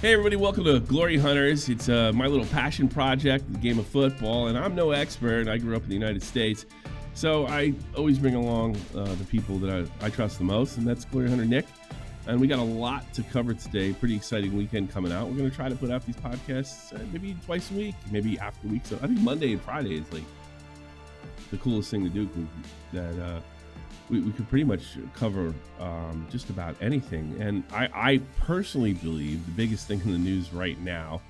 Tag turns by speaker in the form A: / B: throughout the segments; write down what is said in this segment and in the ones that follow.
A: Hey everybody, welcome to Glory Hunters. It's my little passion project, the game of football, and I'm no expert. I grew up in the United States, so I always bring along the people that I trust the most, and that's Glory Hunter Nick. And we got a lot to cover today. Pretty exciting weekend coming out. We're going to try to put out these podcasts maybe twice a week, maybe after week. So I think Monday and Friday is like the coolest thing to do. That we could pretty much cover just about anything. And I personally believe the biggest thing in the news right now,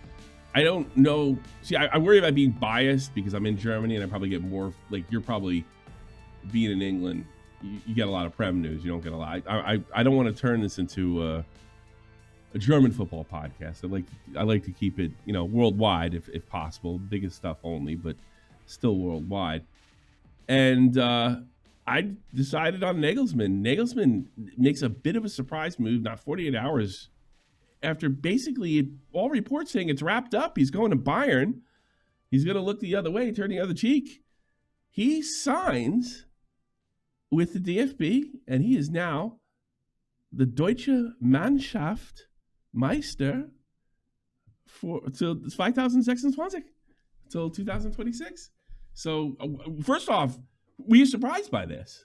A: I don't know. See, I worry about being biased because I'm in Germany and I probably get more, like you're probably being in England, you get a lot of Prem news. You don't get a lot. I don't want to turn this into a German football podcast. I like to keep it, worldwide if possible. Biggest stuff only, but still worldwide. And I decided on Nagelsmann. Nagelsmann makes a bit of a surprise move, not 48 hours after basically all reports saying it's wrapped up. He's going to Bayern. He's going to look the other way, turn the other cheek. He signs with the DFB, and he is now the Deutsche Mannschaft Meister till 2026, till 2026. So, first off, were you surprised by this?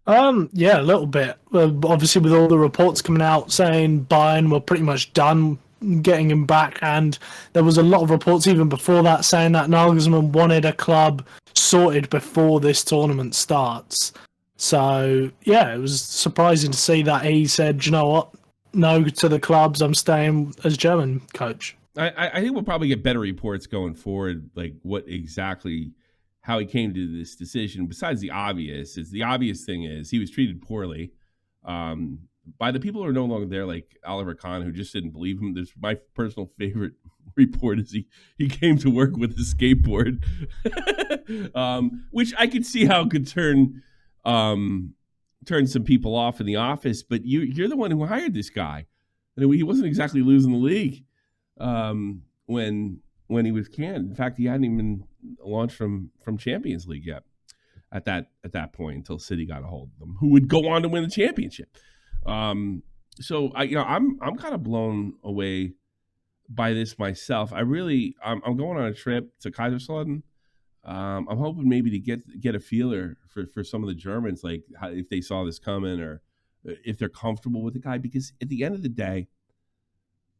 B: Yeah, a little bit. Obviously, with all the reports coming out saying Bayern were pretty much done getting him back, and there was a lot of reports even before that saying that Nagelsmann wanted a club sorted before this tournament starts. So, yeah, it was surprising to see that he said, you know what, no to the clubs, I'm staying as German coach.
A: I think we'll probably get better reports going forward, like how he came to this decision. Besides the obvious thing is he was treated poorly by the people who are no longer there, like Oliver Kahn, who just didn't believe him. There's my personal favorite report is he came to work with a skateboard, which I could see how could turn some people off in the office. But you're the one who hired this guy, and he wasn't exactly losing the league when he was canned. In fact, he hadn't even launched from Champions League yet at that point until City got a hold of them, who would go on to win the championship. So I'm kind of blown away by this myself. I'm going on a trip to Kaiserslautern. I'm hoping maybe to get a feeler for some of the Germans, like if they saw this coming or if they're comfortable with the guy, because at the end of the day,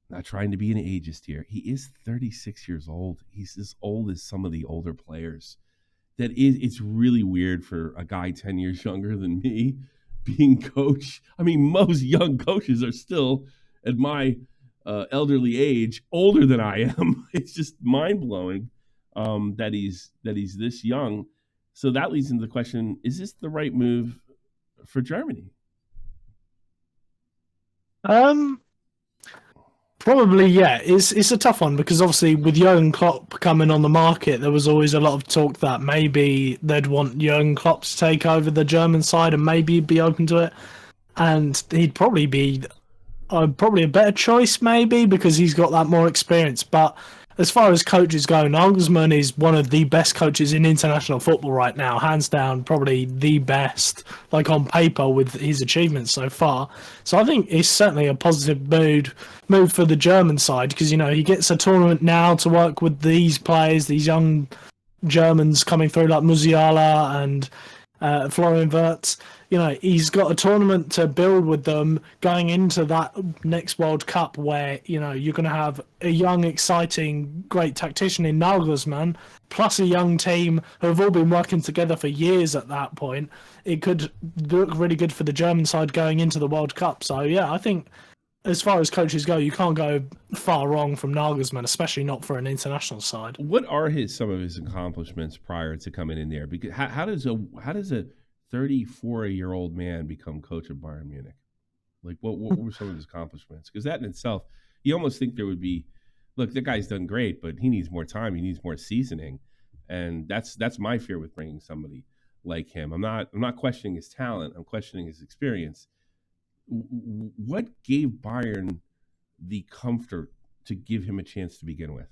A: not trying to be an ageist here, he is 36 years old. He's as old as some of the older players. It's really weird for a guy 10 years younger than me being coach. I mean, most young coaches are still at my elderly age older than I am. It's just mind-blowing that he's this young. So that leads into the question, is this the right move for Germany?
B: Probably, yeah. It's a tough one because obviously with Jurgen Klopp coming on the market, there was always a lot of talk that maybe they'd want Jurgen Klopp to take over the German side and maybe be open to it. And he'd probably be a better choice maybe because he's got that more experience. But as far as coaches go, Nagelsmann is one of the best coaches in international football right now, hands down, probably the best, like on paper with his achievements so far. So I think it's certainly a positive move for the German side because, he gets a tournament now to work with these players, these young Germans coming through like Musiala and Florian Wirtz. He's got a tournament to build with them going into that next World Cup where, you're going to have a young, exciting, great tactician in Nagelsmann, plus a young team who have all been working together for years at that point. It could look really good for the German side going into the World Cup. So, yeah, I think as far as coaches go, you can't go far wrong from Nagelsmann, especially not for an international side.
A: What are some of his accomplishments prior to coming in there? Because how does a 34-year-old man become coach of Bayern Munich? Like, what were some of his accomplishments? Because that in itself, you almost think there would be, look, the guy's done great, but he needs more time. He needs more seasoning. And that's my fear with bringing somebody like him. I'm not questioning his talent. I'm questioning his experience. What gave Bayern the comfort to give him a chance to begin with?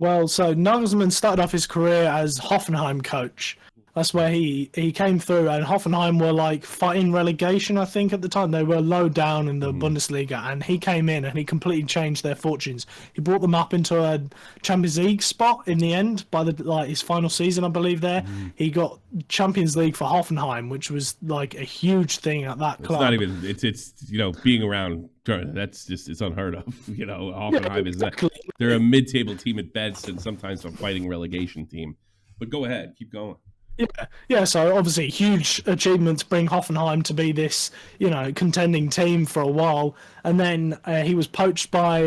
B: Well, so Nagelsmann started off his career as Hoffenheim coach. That's where he came through, and Hoffenheim were like fighting relegation, I think, at the time. They were low down in the Bundesliga, and he came in and he completely changed their fortunes. He brought them up into a Champions League spot in the end by his final season, I believe. There, he got Champions League for Hoffenheim, which was like a huge thing at that club.
A: It's not even. It's being around. That's just it's unheard of. Hoffenheim is that they're a mid-table team at best, and sometimes a fighting relegation team. But go ahead, keep going.
B: Yeah. So obviously, huge achievement to bring Hoffenheim to be this, contending team for a while, and then he was poached by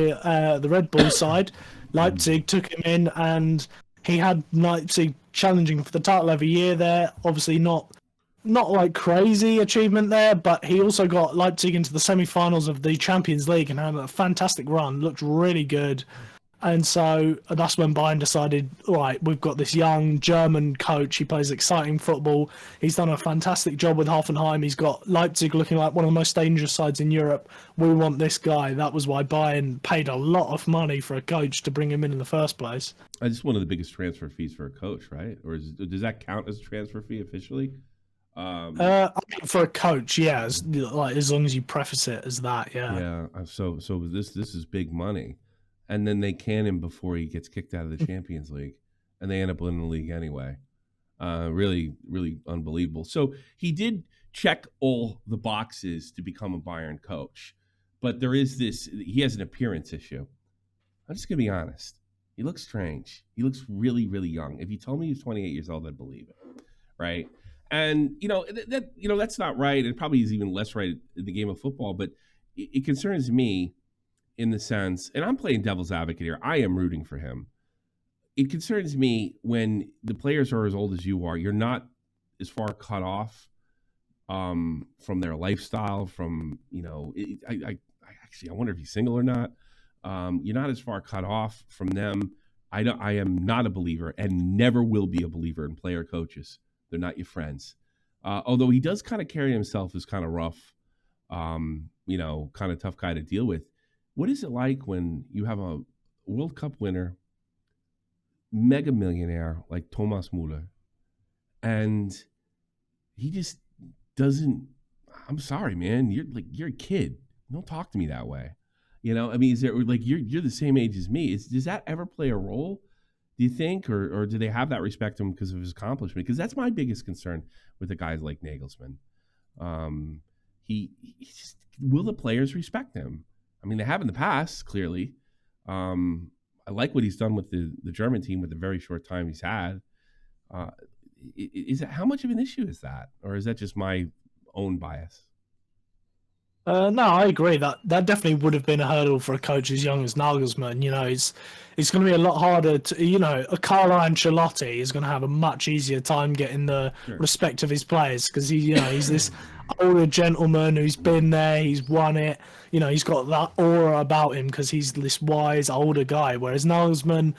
B: the Red Bull side. Leipzig took him in, and he had Leipzig challenging for the title every year. There, obviously not like crazy achievement there, but he also got Leipzig into the semi-finals of the Champions League and had a fantastic run. Looked really good. And so that's when Bayern decided, right, we've got this young German coach. He plays exciting football. He's done a fantastic job with Hoffenheim. He's got Leipzig looking like one of the most dangerous sides in Europe. We want this guy. That was why Bayern paid a lot of money for a coach to bring him in the first place.
A: It's one of the biggest transfer fees for a coach, right? Or does that count as a transfer fee officially?
B: I mean, for a coach, yeah, as long as you preface it as that, yeah.
A: Yeah. So this is big money. And then they can him before he gets kicked out of the Champions League, and they end up winning the league anyway. Really, really unbelievable. So he did check all the boxes to become a Bayern coach, but there is this. He has an appearance issue. I'm just gonna be honest. He looks strange. He looks really, really young. If you told me he was 28 years old, I'd believe it, right? And that's not right. It probably is even less right in the game of football. But it concerns me. In the sense, and I'm playing devil's advocate here, I am rooting for him. It concerns me when the players are as old as you are. You're not as far cut off from their lifestyle. From I wonder if he's single or not. You're not as far cut off from them. I am not a believer and never will be a believer in player coaches. They're not your friends. Although he does kind of carry himself as kind of rough, kind of tough guy to deal with. What is it like when you have a World Cup winner, mega millionaire like Thomas Müller, and he just doesn't? I'm sorry, man. You're a kid. Don't talk to me that way. I mean, is there like you're the same age as me? Does that ever play a role? Do you think, or do they have that respect to him because of his accomplishment? Because that's my biggest concern with the guys like Nagelsmann. He just, will the players respect him? I mean, they have in the past, clearly. I like what he's done with the German team with the very short time he's had. How much of an issue is that? Or is that just my own bias?
B: No, I agree. That definitely would have been a hurdle for a coach as young as Nagelsmann. It's going to be a lot harder to, a Carlo Ancelotti is going to have a much easier time getting the respect of his players because he's this older gentleman who's been there, he's won it. He's got that aura about him because he's this wise older guy. Whereas Nagelsmann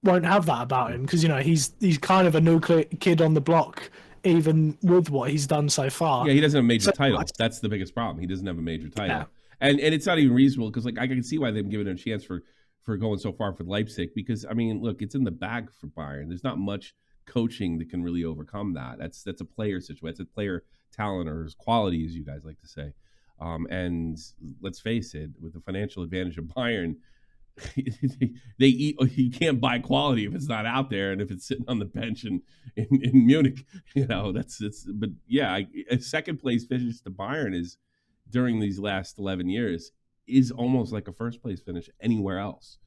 B: won't have that about him because he's kind of a new kid on the block. Even with what he's done so far.
A: Yeah, he doesn't have a major title. That's the biggest problem. He doesn't have a major title. Yeah. And it's not even reasonable because I can see why they've given him a chance for going so far for Leipzig because, I mean, look, it's in the bag for Bayern. There's not much coaching that can really overcome that. That's a player situation. It's a player talent or his quality, as you guys like to say. And let's face it, with the financial advantage of Bayern, you can't buy quality if it's not out there and if it's sitting on the bench in Munich, but yeah, a second place finish to Bayern is during these last 11 years is almost like a first place finish anywhere else.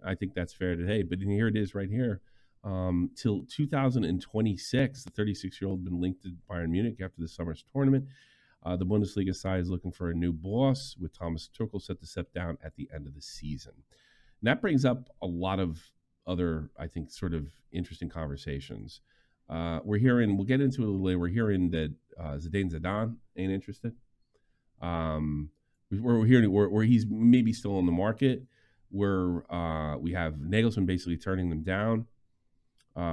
A: I think that's fair to say, but here it is right here. Till 2026, the 36-year-old been linked to Bayern Munich after the summer's tournament. The Bundesliga side is looking for a new boss, with Thomas Tuchel set to step down at the end of the season. And that brings up a lot of other, I think, sort of interesting conversations. We're hearing, we'll get into it a little later, we're hearing that Zinedine Zidane ain't interested. We're hearing where he's maybe still on the market, where we have Nagelsmann basically turning them down.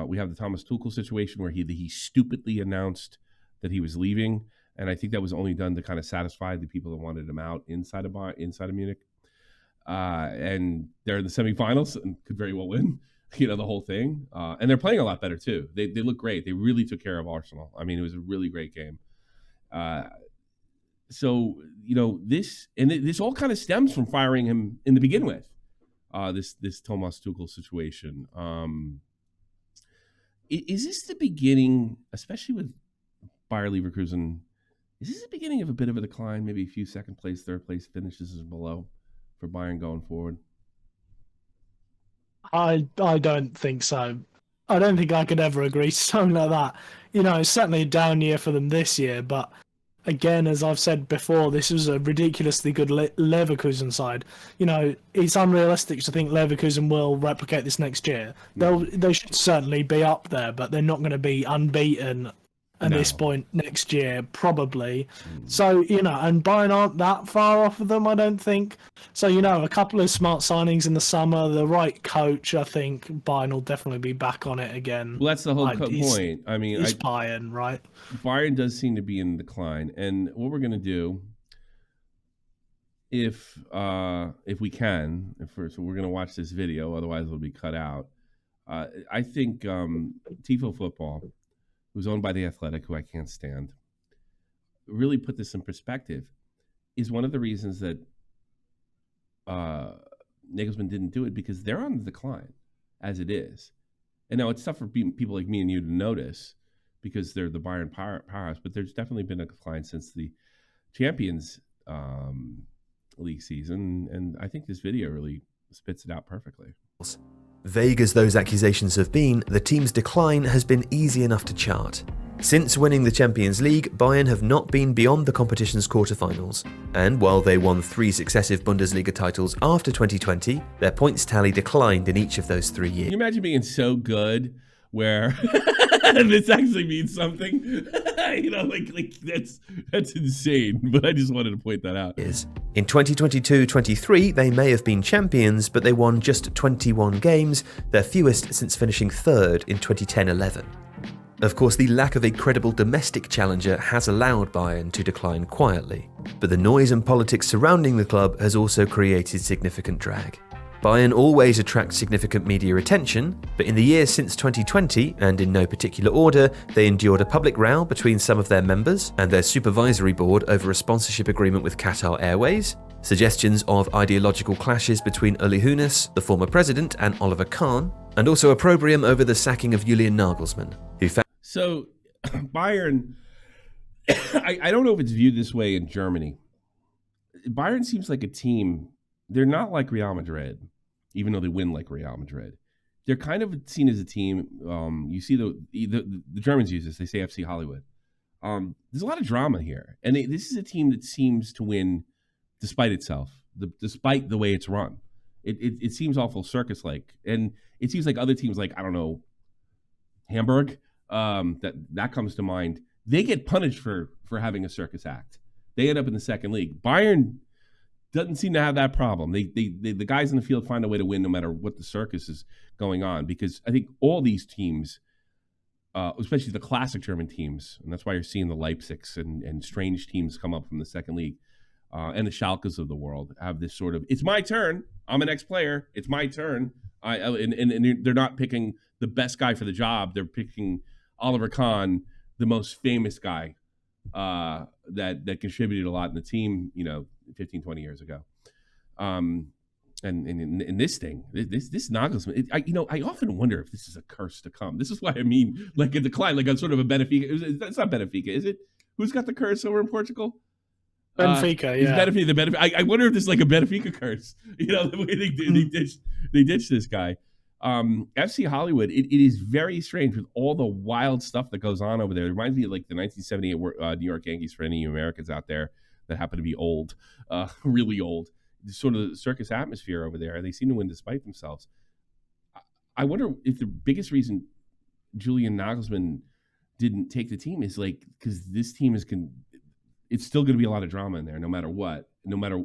A: We have the Thomas Tuchel situation where he stupidly announced that he was leaving. And I think that was only done to kind of satisfy the people that wanted him out inside of Munich. And they're in the semifinals and could very well win. the whole thing. And they're playing a lot better too. They look great. They really took care of Arsenal. I mean, it was a really great game. So this all kind of stems from firing him in the begin with. This Thomas Tuchel situation. Is this the beginning, especially with Bayer Leverkusen? Is this the beginning of a bit of a decline? Maybe a few second place, third place finishes is below for Bayern going forward.
B: I don't think so. I don't think I could ever agree to something like that. It's certainly a down year for them this year, but again, as I've said before, this was a ridiculously good Leverkusen side. It's unrealistic to think Leverkusen will replicate this next year. They should certainly be up there, but they're not going to be unbeaten at this point next year, probably. So, and Bayern aren't that far off of them, I don't think. So, a couple of smart signings in the summer, the right coach, I think Bayern will definitely be back on it again.
A: Well, that's the whole point. I mean,
B: it's Bayern, right?
A: Bayern does seem to be in decline. And what we're going to do, if we can, so we're going to watch this video, otherwise it'll be cut out. I think Tifo Football, who's owned by The Athletic, who I can't stand, really put this in perspective, is one of the reasons that Nagelsmann didn't do it, because they're on the decline as it is. And now it's tough for people like me and you to notice because they're the Bayern powerhouse, but there's definitely been a decline since the Champions League season, and I think this video really spits it out perfectly.
C: Vague as those accusations have been, the team's decline has been easy enough to chart. Since winning the Champions League, Bayern have not been beyond the competition's quarterfinals. And while they won 3 successive Bundesliga titles after 2020, their points tally declined in each of those 3 years.
A: Can you imagine being so good where this actually means something? That's insane. But I just wanted to point that out.
C: In 2022-23, they may have been champions, but they won just 21 games, their fewest since finishing 3rd in 2010-11. Of course, the lack of a credible domestic challenger has allowed Bayern to decline quietly, but the noise and politics surrounding the club has also created significant drag. Bayern always attracts significant media attention, but in the years since 2020, and in no particular order, they endured a public row between some of their members and their supervisory board over a sponsorship agreement with Qatar Airways, suggestions of ideological clashes between Uli Hoeneß, the former president, and Oliver Kahn, and also opprobrium over the sacking of Julian Nagelsmann, who found...
A: So, Bayern, I don't know if it's viewed this way in Germany. Bayern seems like a team, they're not like Real Madrid, even though they win like Real Madrid. They're kind of seen as a team, you see the Germans use this, they say FC Hollywood. There's a lot of drama here. And this is a team that seems to win despite itself, despite the way it's run. It seems awful circus-like. And it seems like other teams like, I don't know, Hamburg, that comes to mind. They get punished for having a circus act. They end up in the second league. Bayern doesn't seem to have that problem. The guys in the field find a way to win no matter what the circus is going on, because I think all these teams, especially the classic German teams, and that's why you're seeing the Leipzigs and strange teams come up from the second league, and the Schalkes of the world have this sort of, it's my turn, I'm an ex-player, it's my turn, and they're not picking the best guy for the job, they're picking Oliver Kahn, the most famous guy that contributed a lot in the team, 15, 20 years ago. And in this thing, this Nagelsmann, I often wonder if this is a curse to come. This is why I mean, like a decline, like a sort of a Benfica. It's not Benfica, is it? Who's got the curse over in Portugal?
B: Benfica, yeah.
A: Benfica. I wonder if this is like a Benfica curse. The way they ditched this guy. FC Hollywood, it is very strange with all the wild stuff that goes on over there. It reminds me of like the 1978 New York Yankees, for any of you Americans out there that happen to be old, really old. Sort of the circus atmosphere over there. They seem to win despite themselves. I wonder if the biggest reason Julian Nagelsmann didn't take the team is like, because this team it's still going to be a lot of drama in there no matter what,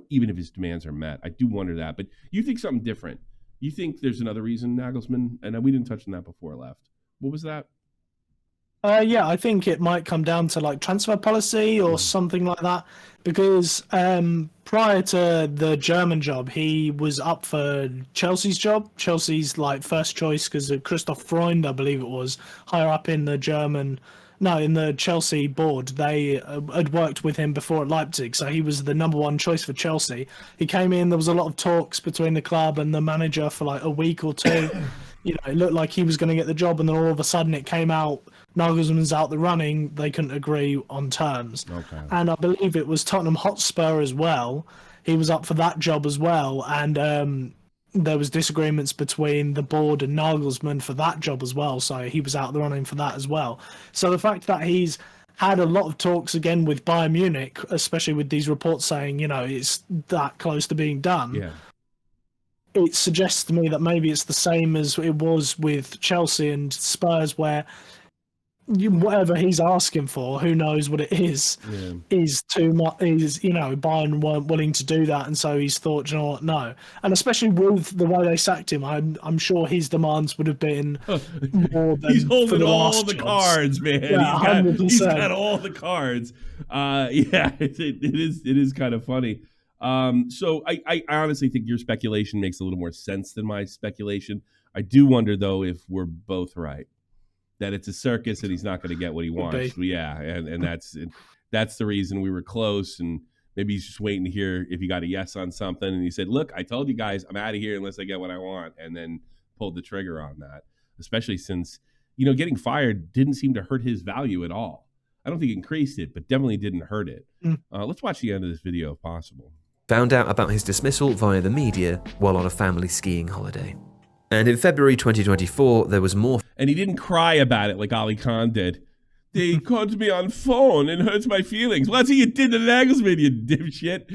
A: even if his demands are met. I do wonder that. But you think something different. You think there's another reason Nagelsmann, and we didn't touch on that before, left. What was that?
B: Yeah, I think it might come down to like transfer policy or something like that. Because prior to the German job, he was up for Chelsea's job. Chelsea's like first choice because Christoph Freund, I believe it was, higher up in the in the Chelsea board. They had worked with him before at Leipzig, so he was the number one choice for Chelsea. He came in. There was a lot of talks between the club and the manager for like a week or two. It looked like he was going to get the job, and then all of a sudden it came out Nagelsmann's out the running. They couldn't agree on terms.
A: Okay.
B: And I believe it was Tottenham Hotspur as well. He was up for that job as well. And there was disagreements between the board and Nagelsmann for that job as well. So he was out the running for that as well. So the fact that he's had a lot of talks again with Bayern Munich, especially with these reports saying, it's that close to being done.
A: Yeah.
B: It suggests to me that maybe it's the same as it was with Chelsea and Spurs, where whatever he's asking for, who knows what it is, is too much. Bayern weren't willing to do that, and so he's thought, you know what, no. And especially with the way they sacked him, I'm sure his demands would have been more than
A: he's holding
B: for the
A: all
B: last
A: the
B: jobs.
A: cards, man.
B: Yeah,
A: he's got all the cards. It is kind of funny. So I honestly think your speculation makes a little more sense than my speculation. I do wonder, though, if we're both right, that it's a circus and he's not going to get what he wants. Yeah, and that's the reason we were close, and maybe he's just waiting to hear if he got a yes on something, and he said, look, I told you guys I'm out of here unless I get what I want, and then pulled the trigger on that, especially since, getting fired didn't seem to hurt his value at all. I don't think it increased it, but definitely didn't hurt it. Let's watch the end of this video if possible.
C: Found out about his dismissal via the media while on a family skiing holiday. And in February 2024, there was more.
A: And he didn't cry about it like Ali Khan did. They called me on phone and hurts my feelings. Well, that's what you did to Nagelsmann, you dipshit.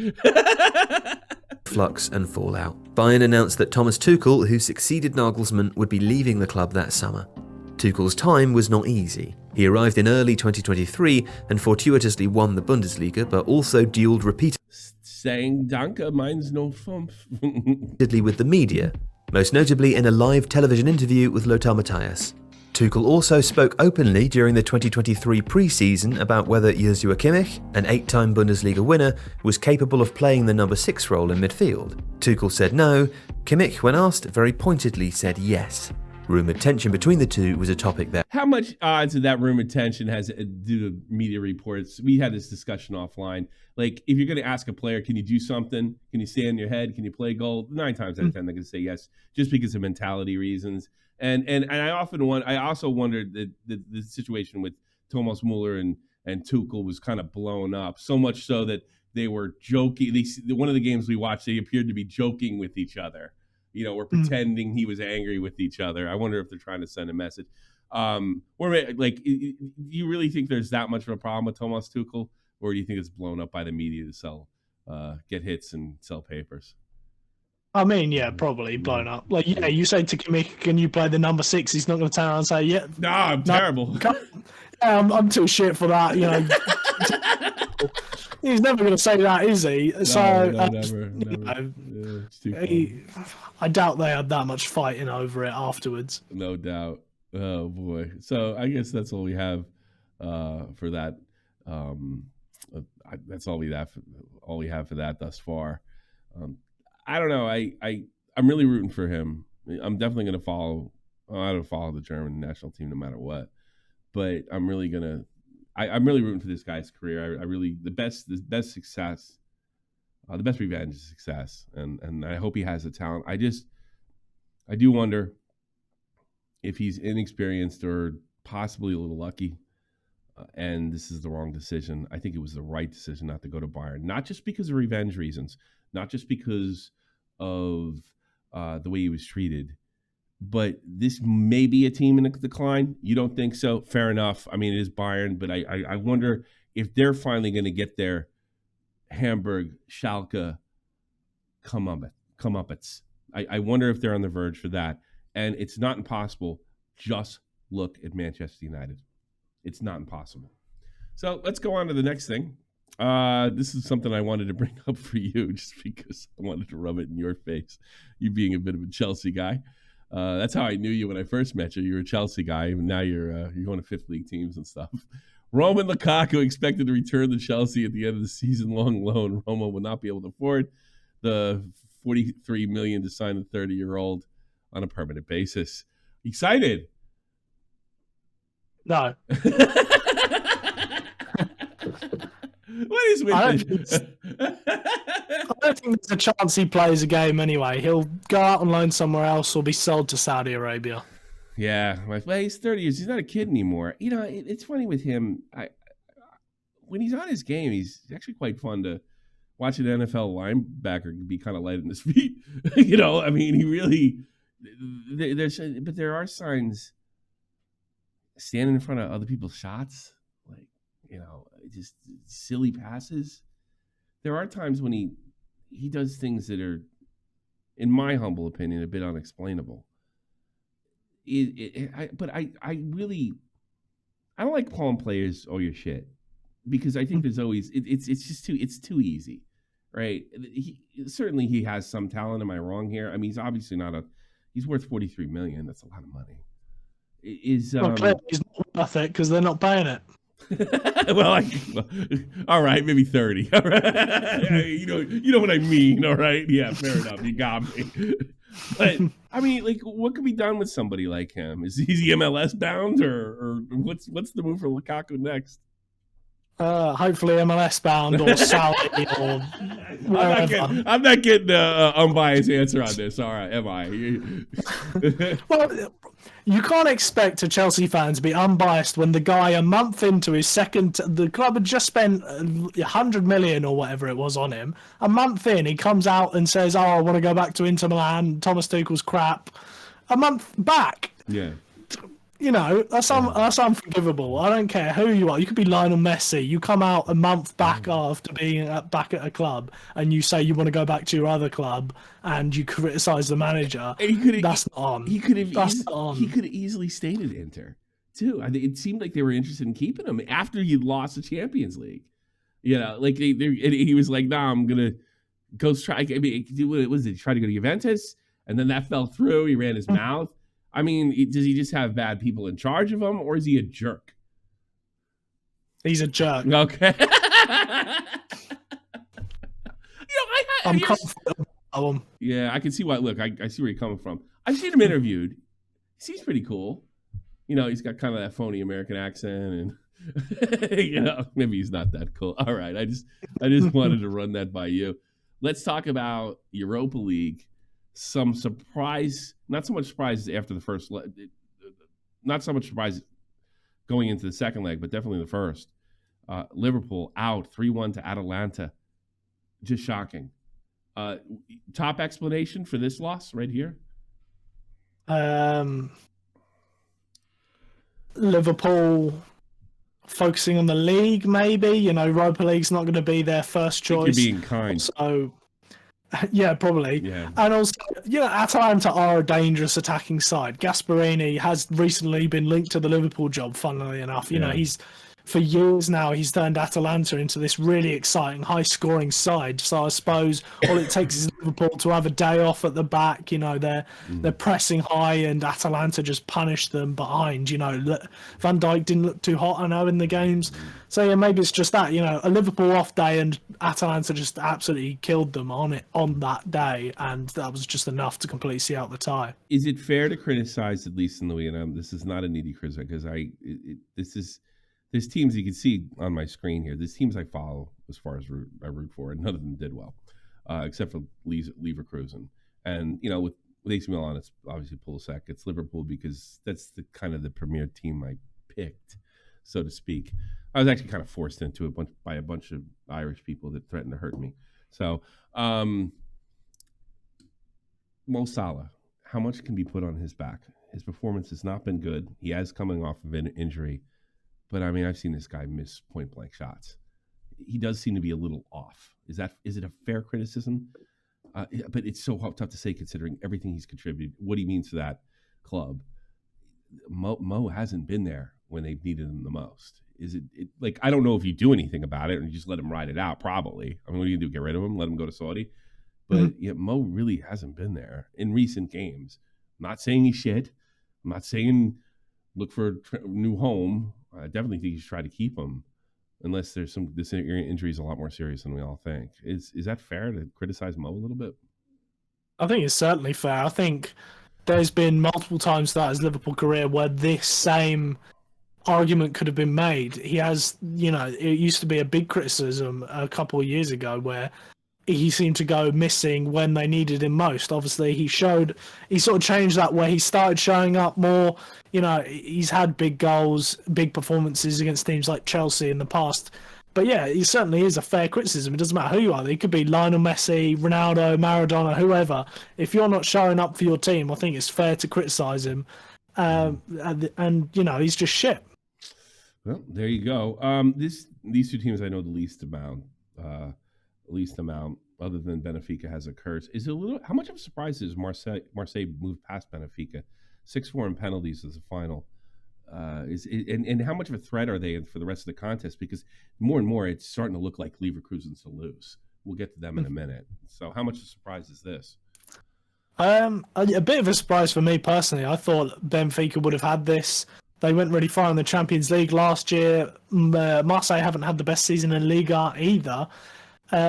C: Flux and fallout. Bayern announced that Thomas Tuchel, who succeeded Nagelsmann, would be leaving the club that summer. Tuchel's time was not easy. He arrived in early 2023 and fortuitously won the Bundesliga, but also duelled repeatedly
A: Saying Danke, mine's no fun.
C: with the media, most notably in a live television interview with Lothar Matthäus. Tuchel also spoke openly during the 2023 pre-season about whether Joshua Kimmich, an 8-time Bundesliga winner, was capable of playing the number 6 role in midfield. Tuchel said no. Kimmich, when asked, very pointedly said yes. Rumoured tension between the two was a topic there.
A: How much odds of that rumored tension has due to media reports? We had this discussion offline. Like, if you're going to ask a player, can you do something? Can you stay on your head? Can you play goal? 9 times out of 10, they're going to say yes, just because of mentality reasons. And I also wondered that the situation with Thomas Muller and Tuchel was kind of blown up, so much so that they were joking. One of the games we watched, they appeared to be joking with each other. We're pretending he was angry with each other. I wonder if they're trying to send a message. Or like, do you really think there's that much of a problem with Thomas Tuchel, or do you think it's blown up by the media to sell, get hits and sell papers?
B: I mean, yeah, probably blown up. Like, yeah, you say to Kimmich, can you play the number 6? He's not going to turn around and say, yeah.
A: No, I'm terrible.
B: I'm too shit for that, He's never going to say that, is he?
A: Never.
B: I doubt they had that much fighting over it afterwards.
A: No doubt. Oh boy. So I guess that's all we have for that. That's all we have for that thus far. I don't know. I'm really rooting for him. I'm definitely going to follow. I don't follow the German national team no matter what. But I'm really gonna. I'm really rooting for this guy's career. I really the best success, the best revenge is success, and I hope he has the talent. I do wonder if he's inexperienced or possibly a little lucky, and this is the wrong decision. I think it was the right decision not to go to Bayern, not just because of revenge reasons, not just because of the way he was treated. But this may be a team in a decline. You don't think so? Fair enough. I mean, it is Bayern, but I wonder if they're finally going to get their Hamburg, Schalke comeuppance. I wonder if they're on the verge for that. And it's not impossible. Just look at Manchester United. It's not impossible. So let's go on to the next thing. This is something I wanted to bring up for you just because I wanted to rub it in your face, you being a bit of a Chelsea guy. That's how I knew you when I first met you. You were a Chelsea guy, and now you're going to fifth league teams and stuff. Roman Lukaku expected to return to Chelsea at the end of the season-long loan. Roma will not be able to afford the $43 million to sign the 30-year-old on a permanent basis. Excited?
B: No.
A: What is with
B: I
A: this?
B: don't think there's a chance he plays a game anyway. He'll go out on loan somewhere else or be sold to Saudi Arabia.
A: Yeah, well, he's 30 years. He's not a kid anymore. You know, it's funny with him. When he's on his game, he's actually quite fun to watch. An NFL linebacker be kind of light on his feet. You know, I mean, he really. But there are signs. Standing in front of other people's shots, like, you know, just silly passes. There are times when he does things that are, in my humble opinion, a bit unexplainable. But I really, I don't like calling players "oh your shit," because I think there's always it's just too easy, right? Certainly he has some talent. Am I wrong here? I mean, he's obviously not he's worth $43 million. That's a lot of money. He's not
B: worth it because they're not paying it.
A: well, all right, maybe 30. All right. You know what I mean. All right, yeah, fair enough. You got me. But I mean, like, what could be done with somebody like him? Is he MLS bound, or what's the move for Lukaku next?
B: Hopefully MLS bound or Saudi or wherever.
A: I'm not getting an unbiased answer on this. All right, am I?
B: Well, you can't expect a Chelsea fan to be unbiased when the guy a month into his the club had just spent 100 million or whatever it was on him. A month in, he comes out and says, "Oh, I want to go back to Inter Milan. Thomas Tuchel's crap." A month back.
A: Yeah.
B: You know, that's unforgivable. I don't care who you are. You could be Lionel Messi. You come out a month back after being back at a club and you say you want to go back to your other club and you criticise the manager. That's not on. He could have
A: easily stayed at Inter, too. I think it seemed like they were interested in keeping him after you'd lost the Champions League. You know, like he was like, "Nah, I'm going to go try." I mean, what was it? He tried to go to Juventus and then that fell through. He ran his mouth. I mean, does he just have bad people in charge of him, or is he a jerk?
B: He's a jerk.
A: Okay.
B: I'm comfortable.
A: Yeah, I can see why. Look, I see where you're coming from. I've seen him interviewed. He seems pretty cool. You know, he's got kind of that phony American accent, and you know, maybe he's not that cool. All right, I just wanted to run that by you. Let's talk about Europa League. Some surprise, not so much surprise after the first leg, not so much surprise going into the second leg, but definitely the first. Liverpool out 3-1 to Atalanta. Just shocking. Top explanation for this loss right here?
B: Liverpool focusing on the league, maybe. You know, Europa League's not going to be their first choice.
A: You're being kind.
B: So, yeah, probably.
A: Yeah.
B: And also, you know, Atalanta are a dangerous attacking side. Gasperini has recently been linked to the Liverpool job, funnily enough. You know, for years now, he's turned Atalanta into this really exciting, high-scoring side. So I suppose all it takes is Liverpool to have a day off at the back. You know, they're pressing high, and Atalanta just punish them behind. You know, Van Dijk didn't look too hot, I know, in the games. So yeah, maybe it's just that. You know, a Liverpool off day, and Atalanta just absolutely killed them on that day, and that was just enough to completely see out the tie.
A: Is it fair to criticize, at least in the way, and this is not a needy criticism, because there's teams you can see on my screen here. There's teams I follow as far as I root for, and none of them did well, except for Leverkusen. And, you know, with AC Milan, it's obviously Pulisic. It's Liverpool because that's the kind of the premier team I picked, so to speak. I was actually kind of forced into it by a bunch of Irish people that threatened to hurt me. So, Mo Salah, how much can be put on his back? His performance has not been good. He is coming off of an injury. But, I mean, I've seen this guy miss point-blank shots. He does seem to be a little off. Is it a fair criticism? But it's so tough to say considering everything he's contributed, what he means to that club. Mo hasn't been there when they've needed him the most. Is it like, I don't know if you do anything about it or you just let him ride it out, probably. I mean, what are you going to do, get rid of him, let him go to Saudi? But yeah, Mo really hasn't been there in recent games. I'm not saying he's shit. I'm not saying look for a new home. I definitely think you should try to keep him, unless there's this injury is a lot more serious than we all think. Is that fair to criticize Mo a little bit?
B: I think it's certainly fair. I think there's been multiple times throughout his Liverpool career where this same argument could have been made. He has, it used to be a big criticism a couple of years ago where he seemed to go missing when they needed him most. Obviously, he sort of changed that where he started showing up more. He's had big goals, big performances against teams like Chelsea in the past. But yeah, he certainly is a fair criticism. It doesn't matter who you are. It could be Lionel Messi, Ronaldo, Maradona, whoever. If you're not showing up for your team, I think it's fair to criticise him. And he's just shit.
A: Well, there you go. These two teams I know the least amount, other than Benfica has a curse. Is it how much of a surprise is Marseille moved past Benfica, 6-4 in penalties as a final? And how much of a threat are they for the rest of the contest? Because more and more it's starting to look like Leverkusen's to lose. We'll get to them in a minute. So how much of a surprise is this?
B: A bit of a surprise for me personally. I thought Benfica would have had this. They went really far in the Champions League last year. Marseille haven't had the best season in Liga either.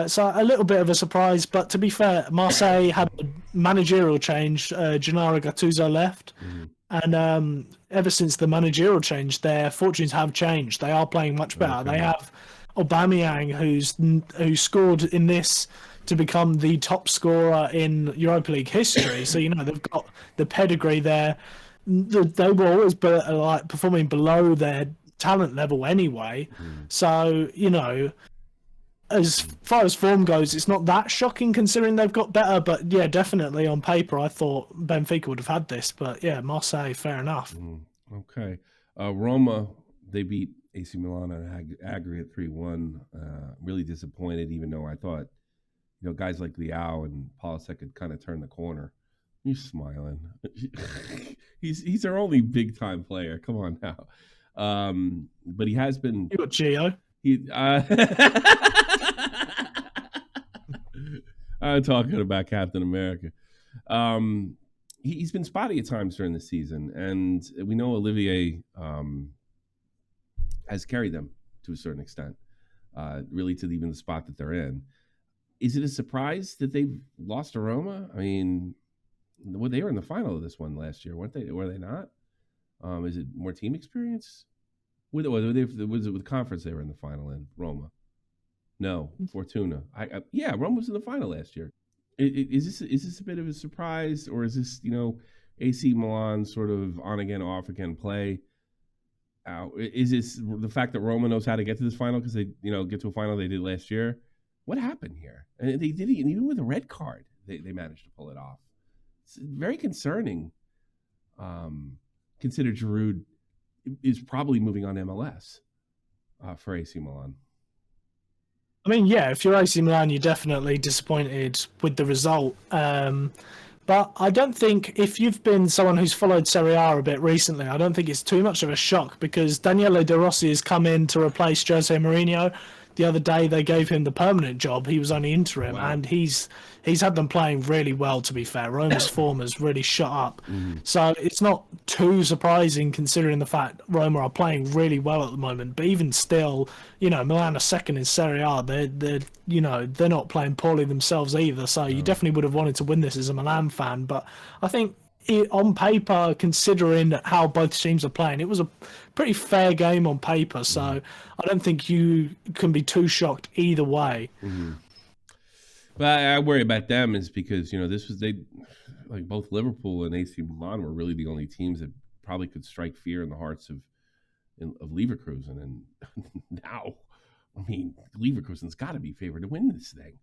B: So a little bit of a surprise, but to be fair, Marseille had a managerial change. Gennaro Gattuso left, and ever since the managerial change, their fortunes have changed. They are playing much better. Okay. They have Aubameyang, who scored in this to become the top scorer in Europa League history. So they've got the pedigree there. They were always performing below their talent level anyway. So as far as form goes, it's not that shocking considering they've got better. But yeah, definitely on paper, I thought Benfica would have had this. But yeah, Marseille, fair enough.
A: Okay. Roma, they beat AC Milan on aggregate 3-1. Really disappointed, even though I thought, guys like Leao and Pulisic could kind of turn the corner. You're smiling. He's our only big time player. Come on now. But he has been.
B: You got Gio.
A: I'm talking about Captain America. He's been spotty at times during the season, and we know Olivier has carried them to a certain extent, really to even the spot that they're in. Is it a surprise that they've lost to Roma? I mean, they were in the final of this one last year, weren't they? Were they not? Is it more team experience? Was it with conference they were in the final in Roma? No, Fortuna. Roma was in the final last year. Is this a bit of a surprise, or is this AC Milan sort of on again, off again play? Is this the fact that Roma knows how to get to this final because they get to a final they did last year? What happened here? And they did it, and even with a red card, they managed to pull it off. It's very concerning. Consider Giroud is probably moving on MLS for AC Milan.
B: I mean, yeah, if you're AC Milan, you're definitely disappointed with the result. But I don't think, if you've been someone who's followed Serie A a bit recently, I don't think it's too much of a shock because Daniele De Rossi has come in to replace Jose Mourinho. The other day they gave him the permanent job. He was only interim, and he's had them playing really well, to be fair. Roma's form has really shot up. So it's not too surprising considering the fact Roma are playing really well at the moment. But even still, Milan are second in Serie A. They're not playing poorly themselves either. So you definitely would have wanted to win this as a Milan fan. But I think on paper, considering how both teams are playing, it was a pretty fair game on paper. So I don't think you can be too shocked either way.
A: But I worry about them is because both Liverpool and AC Milan were really the only teams that probably could strike fear in the hearts of Leverkusen, and now, I mean, Leverkusen's got to be favored to win this thing.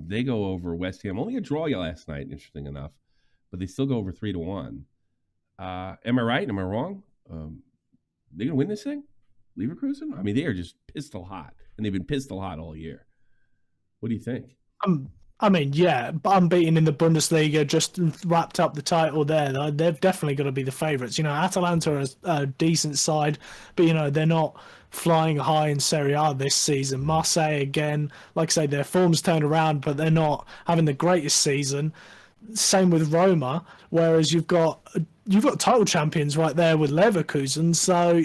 A: They go over West Ham, only a draw last night, interesting enough, but they still go over 3-1. Am I right? Am I wrong? They gonna win this thing, Leverkusen? I mean, they are just pistol hot, and they've been pistol hot all year. What do you think?
B: I mean, yeah, unbeaten in the Bundesliga, just wrapped up the title there. They've definitely got to be the favourites. Atalanta are a decent side, but, they're not flying high in Serie A this season. Marseille, again, like I say, their form's turned around, but they're not having the greatest season. same with Roma. Whereas you've got title champions right there with Leverkusen. So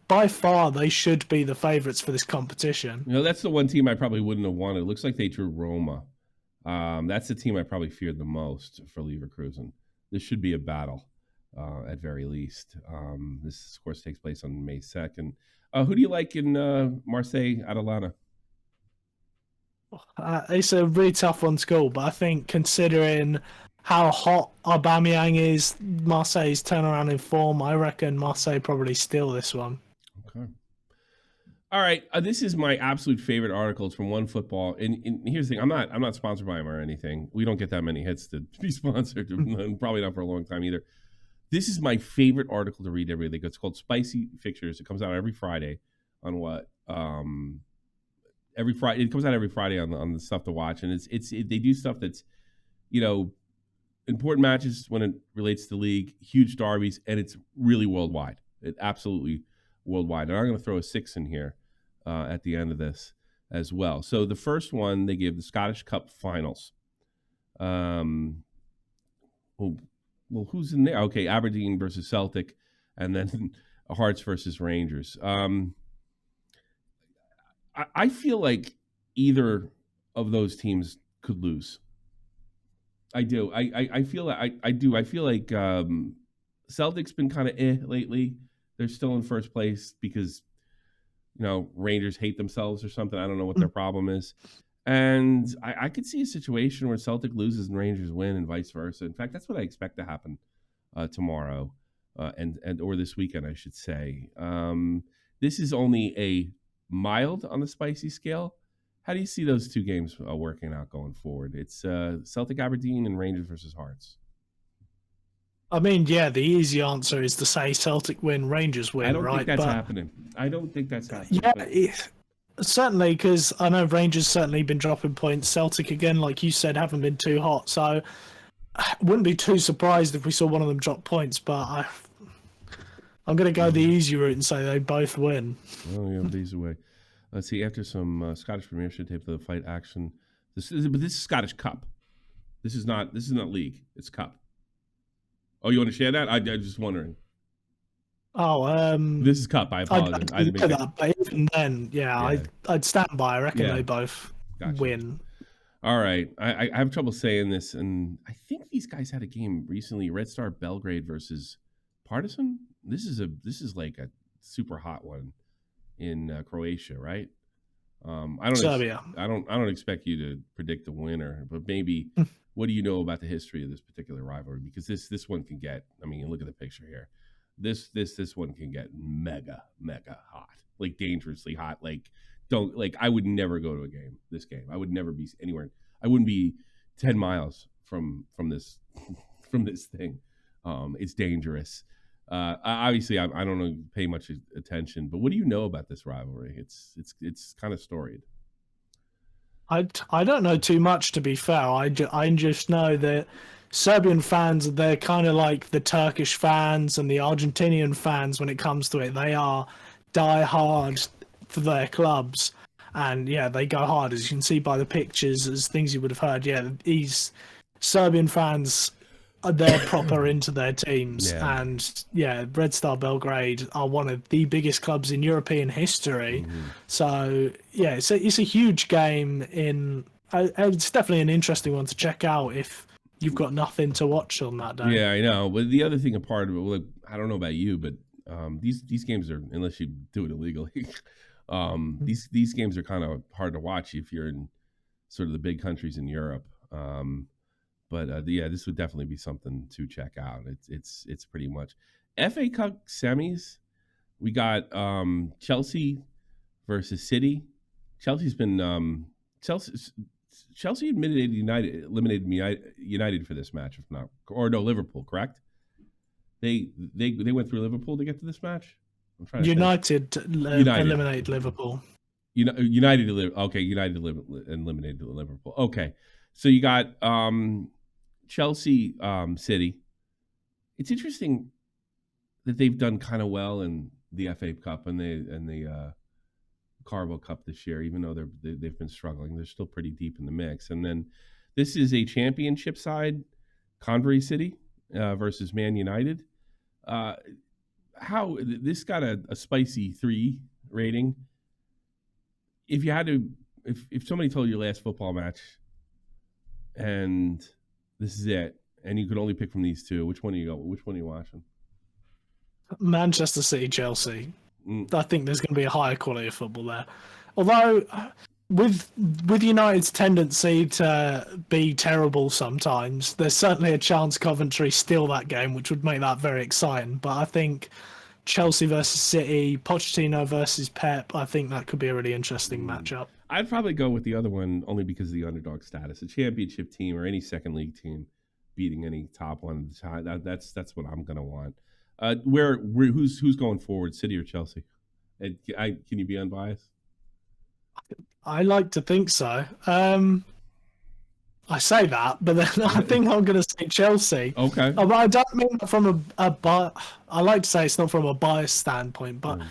B: by far they should be the favourites for this competition.
A: That's the one team I probably wouldn't have wanted. It looks like they drew Roma. That's the team I probably feared the most for Leverkusen. This should be a battle, at very least. This, of course, takes place on May 2nd. Who do you like in Marseille, Atalanta?
B: It's a really tough one to call, but I think considering how hot Aubameyang is, Marseille's turnaround in form, I reckon Marseille probably steal this one.
A: Okay. All right. This is my absolute favorite article. It's from OneFootball. And here's the thing. I'm not sponsored by them or anything. We don't get that many hits to be sponsored, and probably not for a long time either. This is my favorite article to read every day. It's called Spicy Fixtures. It comes out every Friday on what? Every Friday. It comes out every Friday on the stuff to watch. And they do stuff that's, important matches when it relates to the league, huge derbies, and it's really worldwide. It absolutely worldwide. And I'm going to throw a 6 in here at the end of this as well. So the first one, they give the Scottish Cup finals. Well, who's in there? Okay, Aberdeen versus Celtic, and then Hearts versus Rangers. I feel like either of those teams could lose. I do. I feel like I do. I feel like Celtic's been kind of lately. They're still in first place because Rangers hate themselves or something. I don't know what their problem is. And I could see a situation where Celtic loses and Rangers win and vice versa. In fact, that's what I expect to happen tomorrow and or this weekend, I should say. This is only a mild on the spicy scale. How do you see those two games working out going forward? It's Celtic Aberdeen and Rangers versus Hearts.
B: I mean, yeah, the easy answer is to say Celtic win, Rangers win, right?
A: I don't think that's happening. I don't think that's happening.
B: Yeah, certainly, because I know Rangers certainly been dropping points. Celtic, again, like you said, haven't been too hot. So I wouldn't be too surprised if we saw one of them drop points. But I'm going to go the easy route and say they both win.
A: Oh, yeah, the easy way. Let's see. After some Scottish Premiership tape, the fight action. This is Scottish Cup. This is not league. It's Cup. Oh, you want to share that? I'm just wondering.
B: Oh,
A: this is Cup. I apologize.
B: I didn't that, but even then, yeah. I'd stand by. I reckon they both win.
A: All right. I have trouble saying this, and I think these guys had a game recently. Red Star Belgrade versus Partizan. This is like a super hot one in Croatia, right?
B: Serbia.
A: I don't expect you to predict the winner, but maybe. What do you know about the history of this particular rivalry? Because this one can get. I mean, look at the picture here. This one can get mega hot, like dangerously hot. I would never go to this game. I would never be anywhere. I wouldn't be 10 miles from this thing. It's dangerous. Obviously, I don't pay much attention, but what do you know about this rivalry? It's kind of storied.
B: I don't know too much, to be fair. I just know that Serbian fans, they're kind of like the Turkish fans and the Argentinian fans when it comes to it. They are die hard for their clubs. And yeah, they go hard, as you can see by the pictures, as things you would have heard. Yeah, these Serbian fans, they're proper into their teams. Yeah. And yeah, Red Star Belgrade are one of the biggest clubs in European history. Mm-hmm. So yeah, it's a huge game. It's definitely an interesting one to check out if you've got nothing to watch on that day.
A: Yeah, I know. But the other thing, I don't know about you, but these games are, unless you do it illegally, these games are kind of hard to watch if you're in sort of the big countries in Europe. But this would definitely be something to check out. It's pretty much FA Cup semis. We got Chelsea versus City. Chelsea's been Chelsea eliminated United for this match, if not, or no, Liverpool, correct? They went through Liverpool to get to this match. I'm trying to
B: United eliminated Liverpool.
A: United eliminated Liverpool. Okay, so you got Chelsea, City. It's interesting that they've done kind of well in the FA Cup and the Carabao Cup this year, even though they've been struggling. They're still pretty deep in the mix. And then this is a championship side Convery City versus Man United. How this got a spicy 3 rating. If you had to, if somebody told you last football match, and this is it, and you could only pick from these two, which one are you watching?
B: Manchester City, Chelsea. I think there's going to be a higher quality of football there. Although, with United's tendency to be terrible sometimes, there's certainly a chance Coventry steal that game, which would make that very exciting. But I think Chelsea versus City, Pochettino versus Pep, I think that could be a really interesting matchup.
A: I'd probably go with the other one only because of the underdog status. A championship team or any second league team beating any top one, that's what I'm going to want. Who's going forward, City or Chelsea? And can you be unbiased?
B: I like to think so. I say that, but then I think I'm going to say Chelsea.
A: Okay.
B: But I don't mean that from I like to say it's not from a biased standpoint, but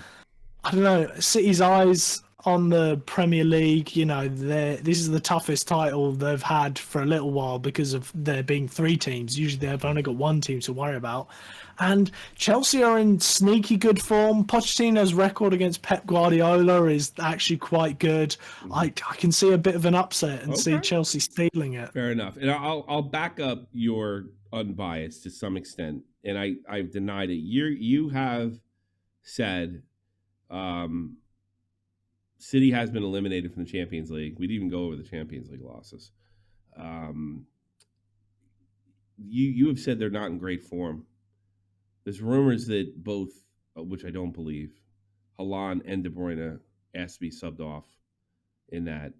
B: I don't know. City's eyes on the Premier League, you know, this is the toughest title they've had for a little while because of there being 3 teams. Usually they've only got 1 team to worry about. And Chelsea are in sneaky good form. Pochettino's record against Pep Guardiola is actually quite good. I can see a bit of an upset and see Chelsea stealing it.
A: Fair enough. And I'll back up your unbiased to some extent. And I've denied it. You have said City has been eliminated from the Champions League. We didn't even go over the Champions League losses. You have said they're not in great form. There's rumors that both, which I don't believe, Haaland and De Bruyne asked to be subbed off in that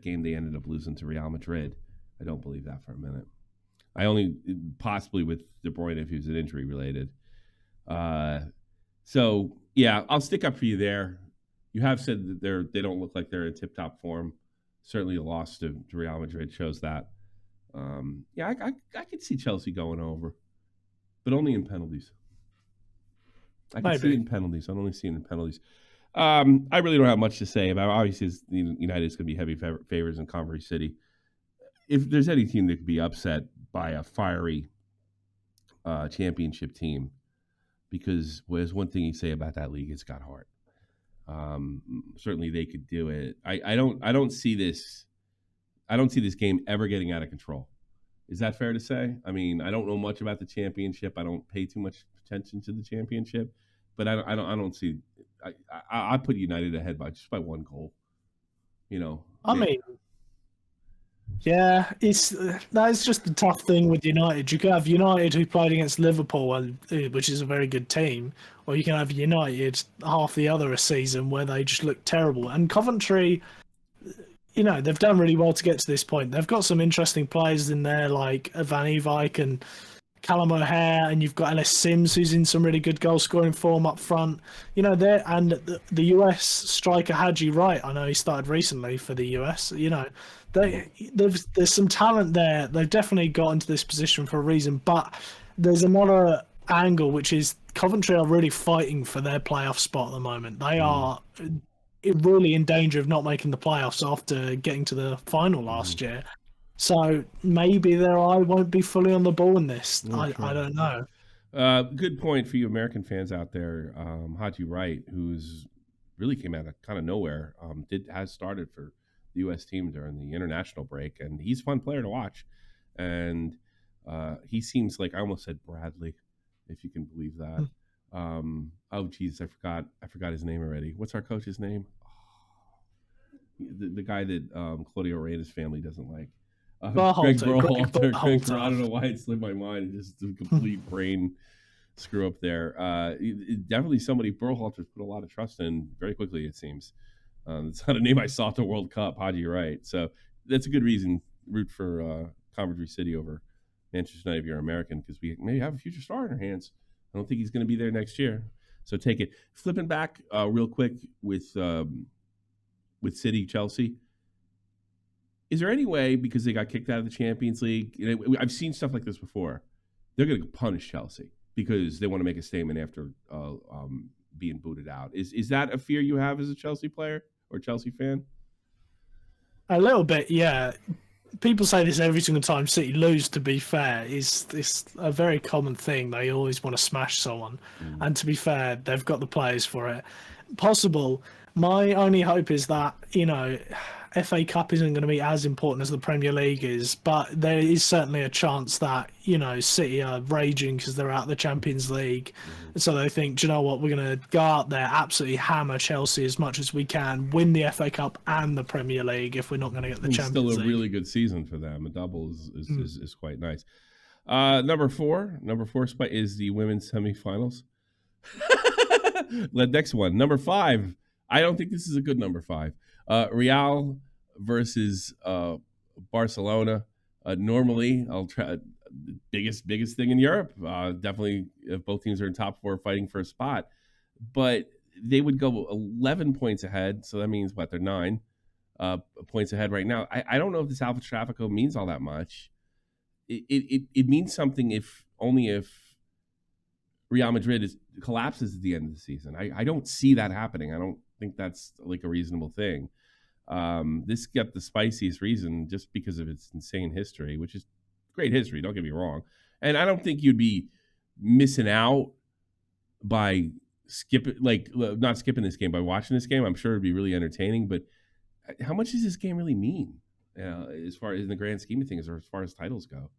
A: game they ended up losing to Real Madrid. I don't believe that for a minute. I only possibly with De Bruyne if he was an injury related. So yeah, I'll stick up for you there. You have said that they don't look like they're in tip-top form. Certainly a loss to Real Madrid shows that. I could see Chelsea going over, but only in penalties. I can see it in penalties. I'm only seeing it in penalties. I really don't have much to say about it. Obviously, United's going to be heavy favors in Convery City. If there's any team that could be upset by a fiery championship team, because there's one thing you say about that league, it's got heart. Certainly they could do it. I don't see this game ever getting out of control. Is that fair to say? I mean, I don't know much about the championship. I don't pay too much attention to the championship, but I don't see. I put United ahead by 1 goal. You know,
B: I mean, yeah, that's just the tough thing with United. You can have United who played against Liverpool, which is a very good team, or you can have United half the other season where they just look terrible. And Coventry, you know, they've done really well to get to this point. They've got some interesting players in there like Van Ewijk and Callum O'Hare, and you've got Ellis Sims who's in some really good goal scoring form up front. You know, and the US striker Haji Wright, I know he started recently for the US. You know, there's some talent there. They've definitely got into this position for a reason, but there's another angle, which is Coventry are really fighting for their playoff spot at the moment. They are really in danger of not making the playoffs after getting to the final last year. So maybe their eye won't be fully on the ball in this. I don't know.
A: Good point for you American fans out there. Haji Wright, who's really came out of kind of nowhere, has started for the U.S. team during the international break, and he's a fun player to watch. And he seems like, I almost said Bradley, if you can believe that. Oh, geez, I forgot his name already. What's our coach's name? The guy that Claudio Reyna's family doesn't like. Greg Berhalter. I don't know why it slipped my mind. Just a complete brain screw up there. Definitely somebody Berhalter's put a lot of trust in very quickly, it seems. It's not a name I saw at the World Cup, Haji Wright. So that's a good reason root for Coventry City over Manchester United if you're American, because we may have a future star in our hands. I don't think he's going to be there next year. So take it. Flipping back real quick with City, Chelsea. Is there any way, because they got kicked out of the Champions League, I've seen stuff like this before, they're going to punish Chelsea because they want to make a statement after being booted out? Is that a fear you have as a Chelsea player or Chelsea fan?
B: A little bit, yeah. people say this every single time City lose, to be fair, is this a very common thing. They always want to smash someone. And to be fair, they've got the players for it. Possible. My only hope is that, FA Cup isn't going to be as important as the Premier League is, but there is certainly a chance that, City are raging because they're out of the Champions League. So they think, do you know what, we're going to go out there, absolutely hammer Chelsea as much as we can, win the FA Cup and the Premier League if we're not going to get the Champions League.
A: Still a really good season for them. A double is quite nice. Number four spot is the women's semifinals. The next one, number 5. I don't think this is a good number 5. Real versus Barcelona. Normally, I'll try biggest thing in Europe. Definitely, if both teams are in top 4 fighting for a spot, but they would go 11 points ahead. So that means what? They're 9 points ahead right now. I don't know if this Alpha Trafico means all that much. It means something if Real Madrid collapses at the end of the season. I don't see that happening. I don't think that's like a reasonable thing. This got the spiciest reason just because of its insane history, which is great history, don't get me wrong. And I don't think you'd be missing out by not skipping this game, by watching this game. I'm sure it'd be really entertaining, but how much does this game really mean as far as in the grand scheme of things or as far as titles go?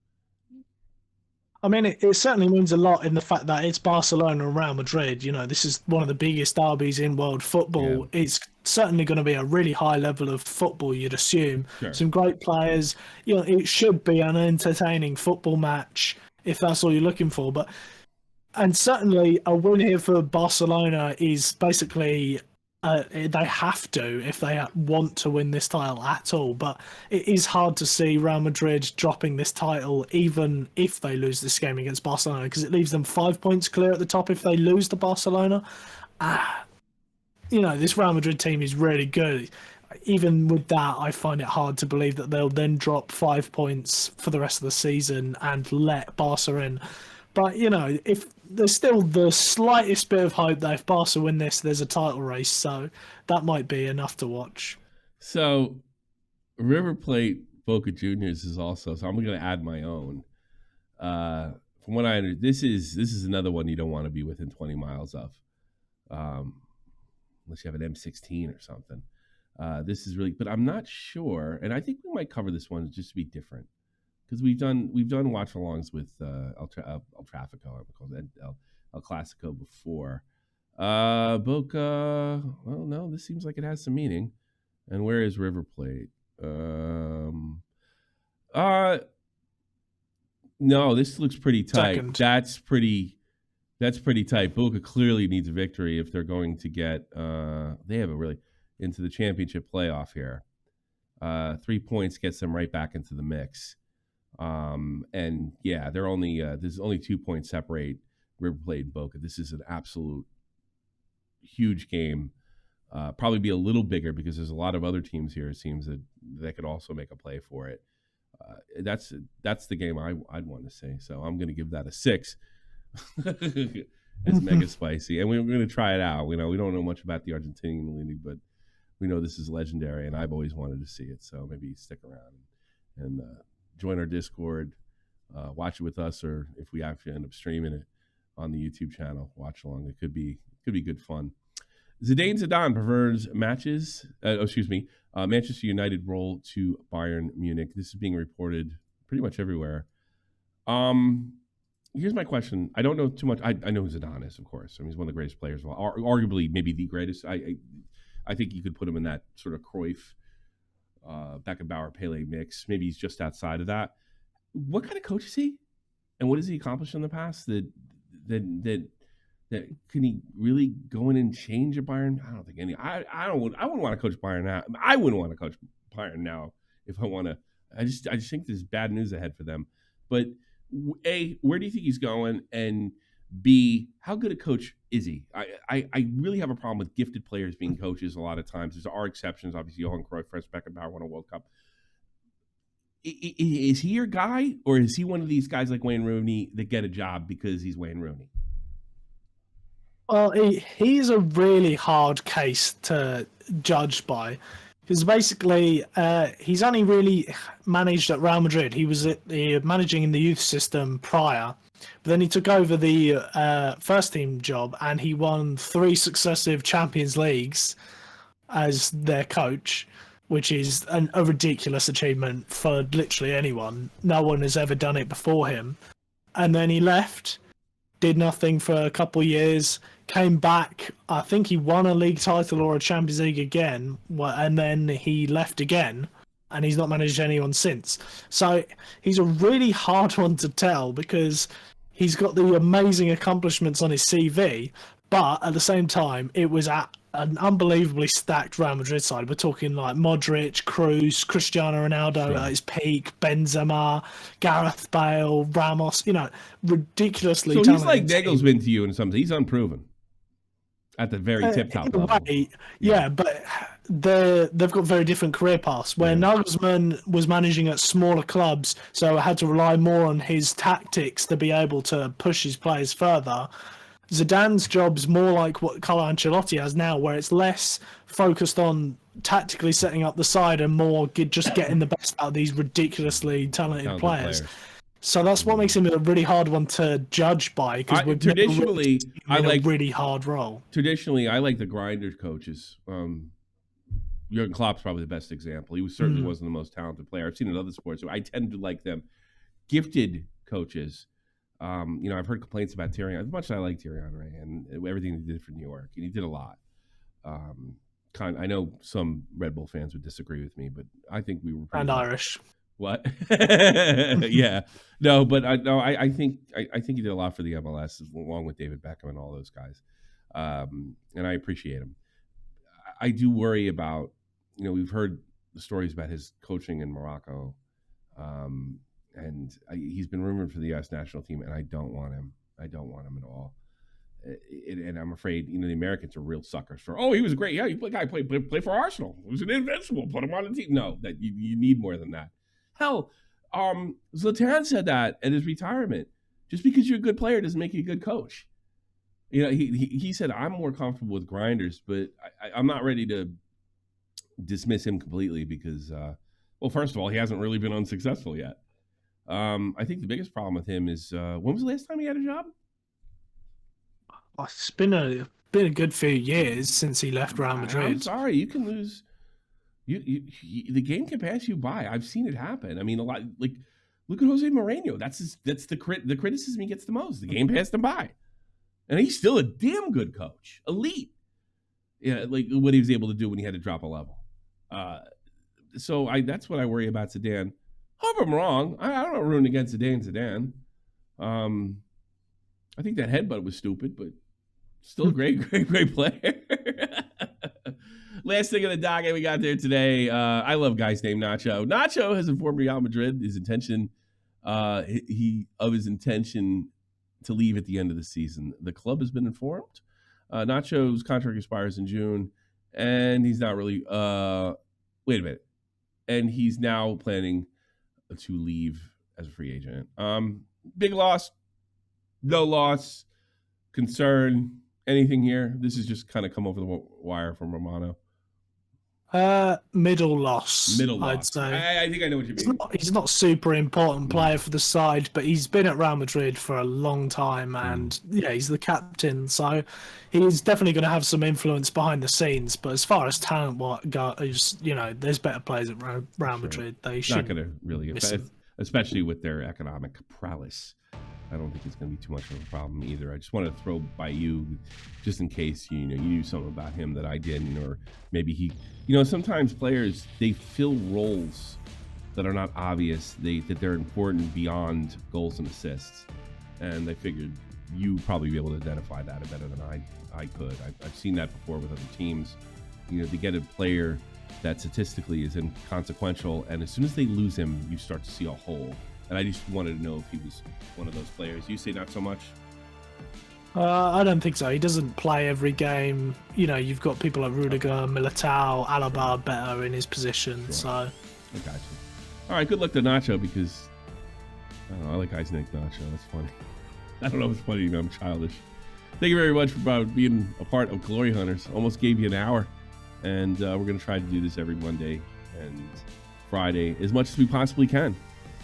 B: I mean, it certainly means a lot in the fact that it's Barcelona and Real Madrid. This is one of the biggest derbies in world football. Yeah. It's certainly going to be a really high level of football, you'd assume. Sure. Some great players. It should be an entertaining football match if that's all you're looking for. And certainly a win here for Barcelona is basically... they have to if they want to win this title at all. But it is hard to see Real Madrid dropping this title even if they lose this game against Barcelona, because it leaves them 5 points clear at the top if they lose to Barcelona. This Real Madrid team is really good. Even with that, I find it hard to believe that they'll then drop 5 points for the rest of the season and let Barca in. But, if there's still the slightest bit of hope that if Barca win this, there's a title race. So that might be enough to watch.
A: So River Plate Boca Juniors is also, so I'm going to add my own. From what I understand, this is another one you don't want to be within 20 miles of, unless you have an M16 or something. This is really, but I'm not sure. And I think we might cover this one just to be different. Because we've done watch-alongs with El Trafico, El Clasico before. Boca, well, no, this seems like it has some meaning. And where is River Plate? No, this looks pretty tight. Second. That's pretty tight. Boca clearly needs a victory if they're going to get. They have into the championship playoff here. 3 points gets them right back into the mix. And yeah, they're only there's only 2 points separate River Plate and Boca. This is an absolute huge game. Probably be a little bigger because there's a lot of other teams here. It seems that could also make a play for it. That's the game I'd want to see. So I'm going to give that a 6. It's mega spicy, and we're going to try it out. We don't know much about the Argentinian league, but we know this is legendary, and I've always wanted to see it. So maybe stick around and join our Discord, watch it with us, or if we actually end up streaming it on the YouTube channel, watch along. It could be good fun. Zidane prefers Manchester United role to Bayern Munich. This is being reported pretty much everywhere. Here's my question. I don't know too much. I know who Zidane is, of course. I mean, he's one of the greatest players of all, arguably maybe the greatest. I think you could put him in that sort of Cruyff, Beckenbauer, Pele mix. Maybe he's just outside of that. What kind of coach is he, and what has he accomplished in the past? That can he really go in and change a Bayern? I don't think any. I wouldn't want to coach Bayern now. I wouldn't want to coach Bayern now if I want to. I just think there's bad news ahead for them. But A, where do you think he's going? And B, how good a coach is he? I really have a problem with gifted players being coaches a lot of times. There are exceptions. Obviously, Johan Cruyff, Franz Beckenbauer won a World Cup. Is he your guy, or is he one of these guys like Wayne Rooney that get a job because he's Wayne Rooney?
B: Well, he's a really hard case to judge by. Because basically, he's only really managed at Real Madrid. He was managing in the youth system prior, but then he took over the first team job and he won 3 successive Champions Leagues as their coach, which is a ridiculous achievement for literally anyone. No one has ever done it before him. And then he left, did nothing for a couple of years, came back. I think he won a league title or a Champions League again, and then he left again, and he's not managed anyone since. So he's a really hard one to tell because he's got the amazing accomplishments on his CV, but at the same time, it was at an unbelievably stacked Real Madrid side. We're talking like Modric, Kroos, Cristiano Ronaldo at his peak, Benzema, Gareth Bale, Ramos, ridiculously talented.
A: So he's like Nagelsmann to you in something. He's unproven at the very tip-top level.
B: Yeah, but they've got very different career paths. Where Nagelsmann was managing at smaller clubs, so had to rely more on his tactics to be able to push his players further. Zidane's job's more like what Carlo Ancelotti has now, where it's less focused on tactically setting up the side and more just getting the best out of these ridiculously talented players. So that's what makes him a really hard one to judge by, because we've traditionally I like a really hard role.
A: Traditionally, I like the grinder coaches. Jurgen Klopp's probably the best example. He certainly wasn't the most talented player. I've seen it in other sports, so I tend to like them. Gifted coaches. I've heard complaints about Thierry. As much as I like Thierry Henry and everything he did for New York, and he did a lot. I know some Red Bull fans would disagree with me, but I think we were
B: and Irish.
A: What? Yeah, no, but I think he did a lot for the MLS along with David Beckham and all those guys, and I appreciate him. I do worry about, we've heard the stories about his coaching in Morocco. And he's been rumored for the U.S. national team, and I don't want him. I don't want him at all. And I'm afraid, the Americans are real suckers for, he was great. Yeah, play for Arsenal. He was an invincible. Put him on the team. No, that you need more than that. Hell, Zlatan said that at his retirement. Just because you're a good player doesn't make you a good coach. He said, I'm more comfortable with grinders, but I'm not ready to dismiss him completely because, first of all, he hasn't really been unsuccessful yet. I think the biggest problem with him is when was the last time he had a job?
B: It's been a good few years since he left Real Madrid.
A: I'm sorry, you can lose. The game can pass you by. I've seen it happen. I mean, a lot. Like, look at Jose Mourinho. That's the criticism he gets the most. The game passed him by, and he's still a damn good coach, elite. Yeah, like what he was able to do when he had to drop a level. So that's what I worry about Zidane. Hope I'm wrong. I don't ruin against Zidane. I think that headbutt was stupid, but still a great player. Last thing in the docket we got there today. I love guys named Nacho. Nacho has informed Real Madrid his intention to leave at the end of the season. The club has been informed. Nacho's contract expires in June, and he's not really. Wait a minute, and he's now planning to leave as a free agent. Big loss, no loss, concern, anything here? This is just kind of come over the wire from Romano.
B: Middle loss, I'd say.
A: I think I know what you mean.
B: He's not super important player for the side, but he's been at Real Madrid for a long time, and he's the captain, so he's definitely going to have some influence behind the scenes. But as far as talent goes, there's better players at Real Madrid. They should not going to really affect,
A: especially with their economic prowess. I don't think it's going to be too much of a problem either. I just want to throw by you, just in case you knew something about him that I didn't, or maybe he. Sometimes players, they fill roles that are not obvious. That they're important beyond goals and assists, and I figured you probably be able to identify that better than I could. I've seen that before with other teams. To get a player that statistically is inconsequential, and as soon as they lose him, you start to see a hole. And I just wanted to know if he was one of those players. You say not so much?
B: I don't think so. He doesn't play every game. You've got people like Rudiger, Militao, Alaba better in his position. Sure. So I
A: got you. All right, good luck to Nacho because I like guys named Nacho. That's funny. I don't know if it's funny. I'm childish. Thank you very much for being a part of Glory Hunters. Almost gave you an hour. and we're going to try to do this every Monday and Friday as much as we possibly can.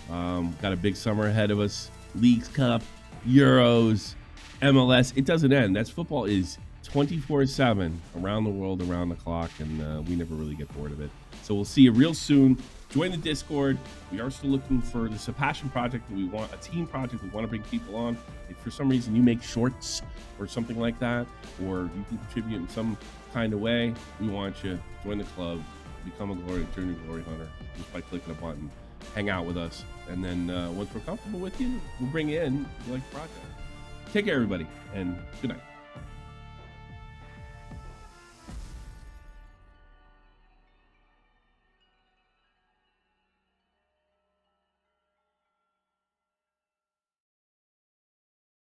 A: Got a big summer ahead of us. Leagues Cup, Euros, MLS. It doesn't end. That's football is 24/7 around the world, around the clock, and we never really get bored of it. So we'll see you real soon. Join the Discord. We are still looking for this a passion project that we want, a team project. We want to bring people on. If for some reason you make shorts or something like that, or you can contribute in some kind of way, we want you to join the club, become a Journey Glory Hunter just by clicking a button. Hang out with us, and then once we're comfortable with you, we'll bring you in like a project. Take care, everybody, and good night.